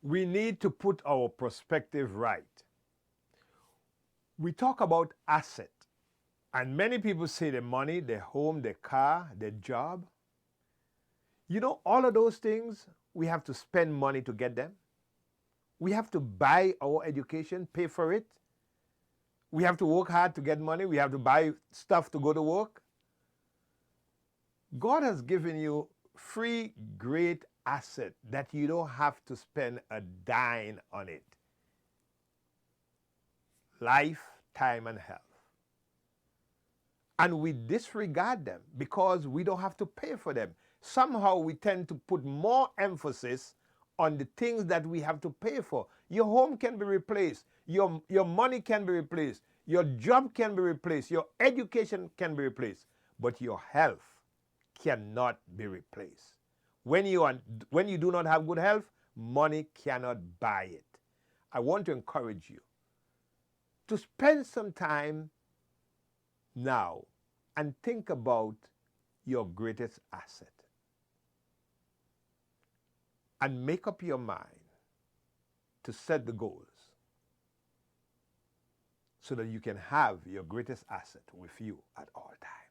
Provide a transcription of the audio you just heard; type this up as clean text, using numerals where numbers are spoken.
We need to put our perspective right. We talk about asset, and many people say the money, the home, the car, the job. You know, all of those things, we have to spend money to get them. We have to buy our education, pay for it. We have to work hard to get money. We have to buy stuff to go to work. God has given you free, great asset that you don't have to spend a dime on it. Life, time, and health. And we disregard them because we don't have to pay for them. Somehow we tend to put more emphasis on the things that we have to pay for. Your home can be replaced. Your money can be replaced. Your job can be replaced. Your education can be replaced. But your health cannot be replaced. When you do not have good health, money cannot buy it. I want to encourage you to spend some time now and think about your greatest asset and make up your mind to set the goals so that you can have your greatest asset with you at all times.